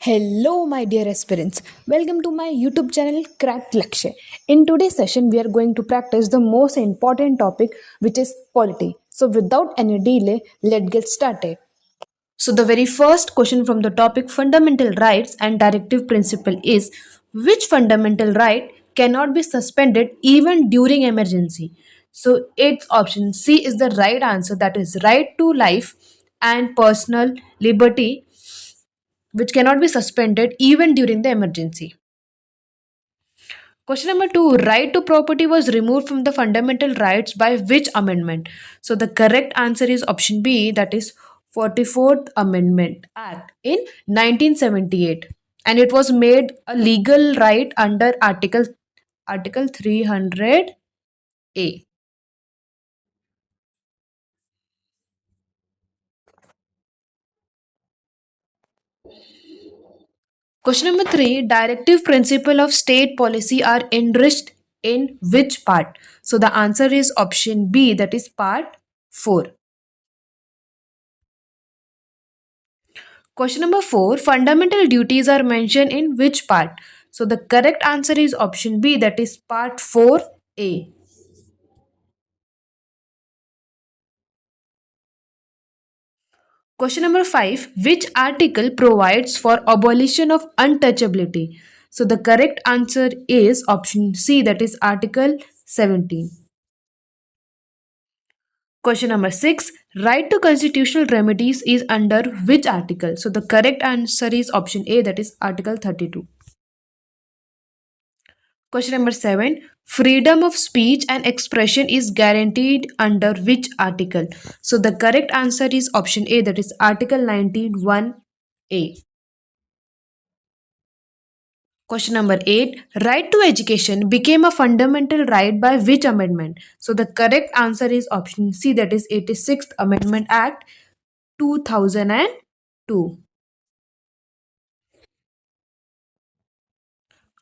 Hello, my dear aspirants. Welcome to my YouTube channel Cracked Lakshay. In today's session, we are going to practice the most important topic, which is polity. So, without any delay, let's get started. So, the very first question from the topic fundamental rights and directive principle is which fundamental right cannot be suspended even during emergency? So, its option C is the right answer, that is right to life and personal liberty, which cannot be suspended even during the emergency. Question number two, right to property was removed from the fundamental rights by which amendment? So the correct answer is option B, that is 44th Amendment Act in 1978, and it was made a legal right under Article 300A. Question number three, directive principle of state policy are enriched in which part? So the answer is option B, that is part 4. Question number 4, fundamental duties are mentioned in which part? So the correct answer is option B, that is part 4A. Question number 5, which article provides for abolition of untouchability? So the correct answer is option C, that is Article 17. Question number 6, right to constitutional remedies is under which article? So the correct answer is option A, that is Article 32. Question number 7, freedom of speech and expression is guaranteed under which article? So the correct answer is option A, that is Article 19(1)(a). Question number 8, right to education became a fundamental right by which amendment? So the correct answer is option C, that is 86th Amendment Act 2002.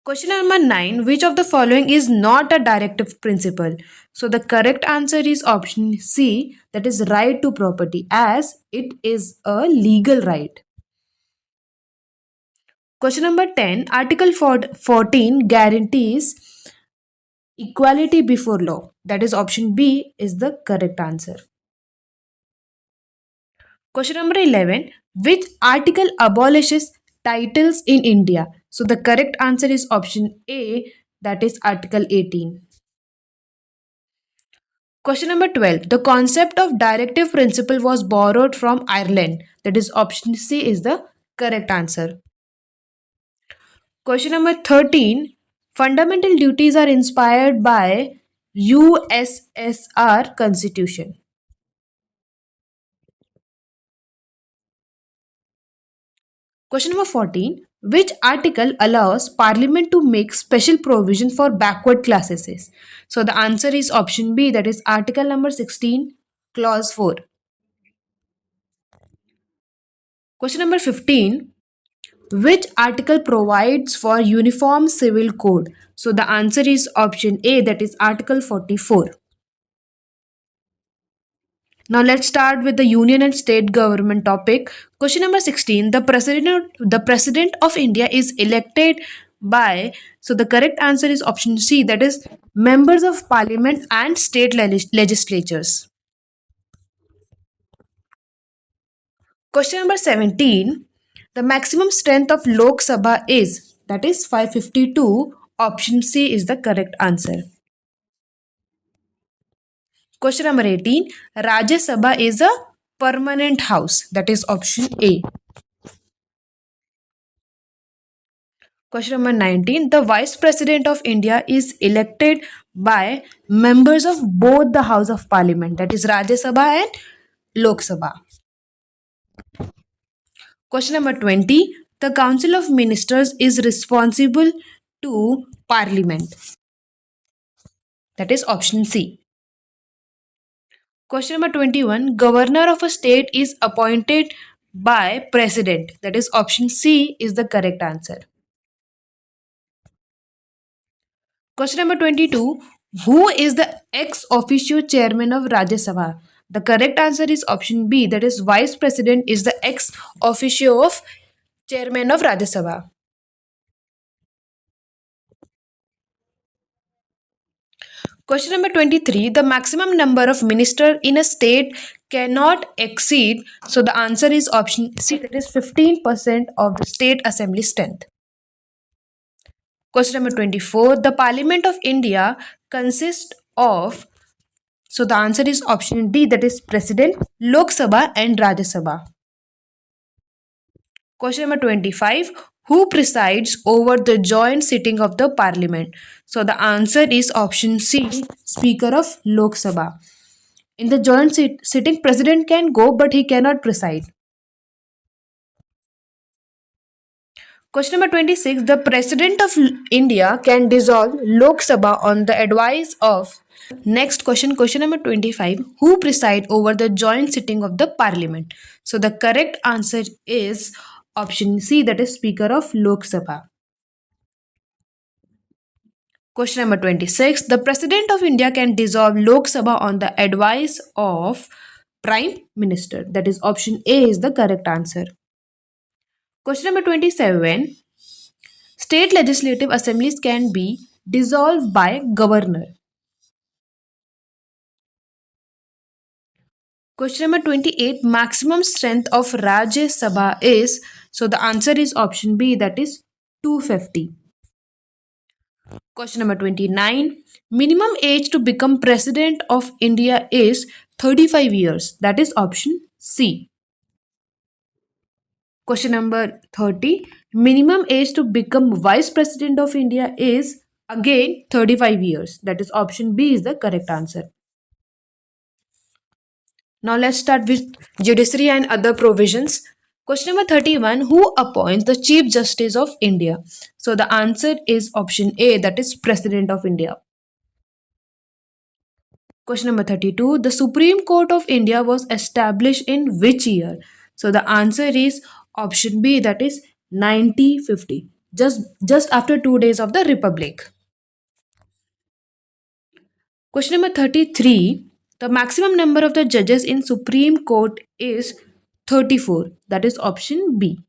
Question number 9, which of the following is not a directive principle? So the correct answer is option C, that is right to property, as it is a legal right. Question number 10, Article 14 guarantees equality before law. That is option B is the correct answer. Question number 11, which article abolishes titles in India? So the correct answer is option A, that is Article 18. Question number 12, the concept of directive principle was borrowed from Ireland. That is option C is the correct answer. Question number 13, fundamental duties are inspired by USSR Constitution. Question number 14, which article allows Parliament to make special provision for backward classes? So the answer is option B, that is Article number 16, Clause 4. Question number 15, which article provides for uniform civil code? So the answer is option A, that is Article 44. Now let's start with the union and state government topic. Question number 16. The president of India is elected by, so the correct answer is option C, that is members of parliament and state legislatures. Question number 17. The maximum strength of Lok Sabha is, that is 552. Option C is the correct answer. Question number 18. Rajya Sabha is a permanent house. That is option A. Question number 19. The Vice President of India is elected by members of both the House of Parliament. That is Rajya Sabha and Lok Sabha. Question number 20. The Council of Ministers is responsible to Parliament. That is option C. Question number 21. Governor of a state is appointed by President. That is option C is the correct answer. Question number 22. Who is the ex officio chairman of Rajya Sabha? The correct answer is option B, that is Vice President is the ex officio of Chairman of Rajya Sabha. Question number 23. The maximum number of ministers in a state cannot exceed. So the answer is option C, that is 15% of the state assembly strength. Question number 24. The Parliament of India consists of. So the answer is option D, that is President, Lok Sabha and Rajya Sabha. Question number 25. Who presides over the joint sitting of the parliament? So the answer is option C, Speaker of Lok Sabha. In the joint sitting, president can go but he cannot preside. Question number 26. The president of India can dissolve Lok Sabha on the advice of. Next question number 25. Who preside over the joint sitting of the parliament? So the correct answer is option C, that is Speaker of Lok Sabha. Question number 26. The President of India can dissolve Lok Sabha on the advice of Prime Minister. That is option A is the correct answer. Question number 27. State legislative assemblies can be dissolved by governor. Question number 28. Maximum strength of Rajya Sabha is. So the answer is option B, that is 250. Question number 29. Minimum age to become president of India is 35 years. That is option C. Question number 30. Minimum age to become vice president of India is again 35 years. That is option B is the correct answer. Now let's start with judiciary and other provisions. Question number 31. Who appoints the Chief Justice of India? So the answer is option A, that is President of India. Question number 32. The Supreme Court of India was established in which year? So the answer is option B, that is 1950. Just after 2 days of the Republic. Question number 33. The maximum number of the judges in Supreme Court is 34. That is option B.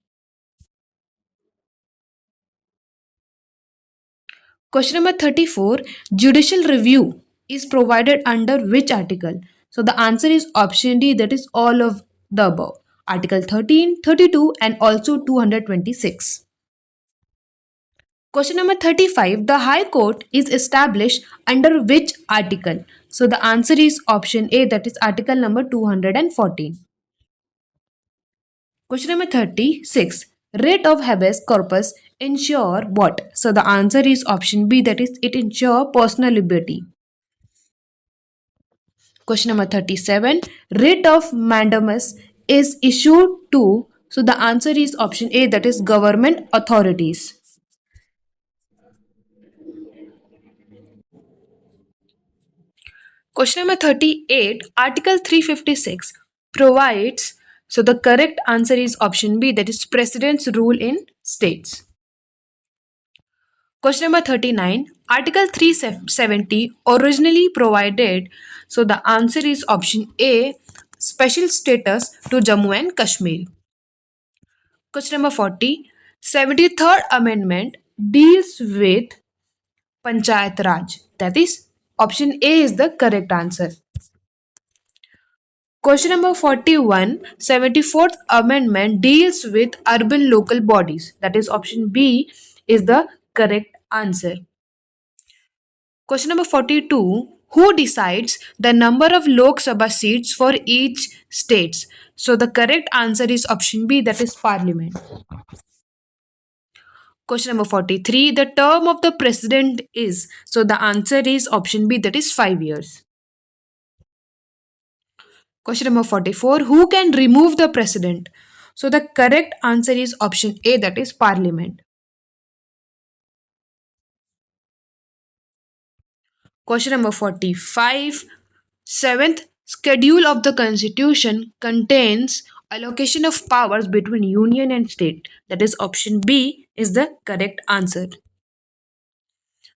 Question number 34. Judicial review is provided under which article? So the answer is option D, that is all of the above. Article 13, 32 and also 226. Question number 35. The High Court is established under which article? So the answer is option A, that is article number 214. Question number 36. Writ of habeas corpus ensure what? So the answer is option B, that is it ensure personal liberty. Question number 37. Writ of mandamus is issued to. So the answer is option A, that is government authorities. Question number 38. Article 356 provides. So the correct answer is option B, that is President's rule in states. Question number 39. Article 370 originally provided. So the answer is option A, special status to Jammu and Kashmir. Question number 40. 73rd Amendment deals with Panchayat Raj. That is option A is the correct answer. Question number 41. 74th Amendment deals with urban local bodies. That is option B is the correct answer. Question number 42. Who decides the number of Lok Sabha seats for each state? So the correct answer is option B, that is Parliament. Question number 43. The term of the president is. So the answer is option B, that is 5 years. Question number 44. Who can remove the president? So the correct answer is option A, that is Parliament. Question number 45. Seventh schedule of the Constitution contains allocation of powers between union and state. That is option B is the correct answer.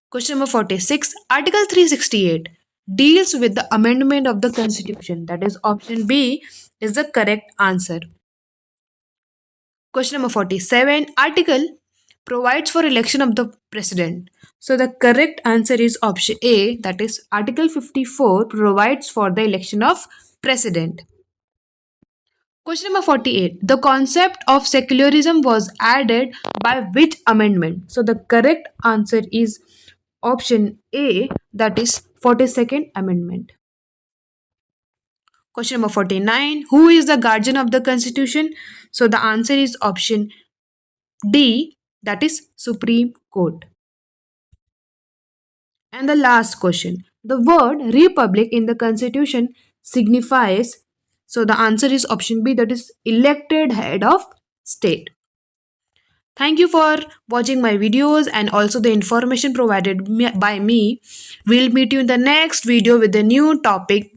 Question number 46. Article 368 deals with the amendment of the Constitution. That is option B is the correct answer. Question number 47. Article provides for election of the president. So the correct answer is option A, that is Article 54 provides for the election of president. Question number 48. The concept of secularism was added by which amendment? So the correct answer is option A, that is 42nd amendment. Question number 49. Who is the guardian of the constitution? So the answer is option D, that is Supreme Court. And the last question. The word republic in the constitution signifies, so the answer is option B, that is elected head of state. Thank you for watching my videos and also the information provided by me. We'll meet you in the next video with a new topic.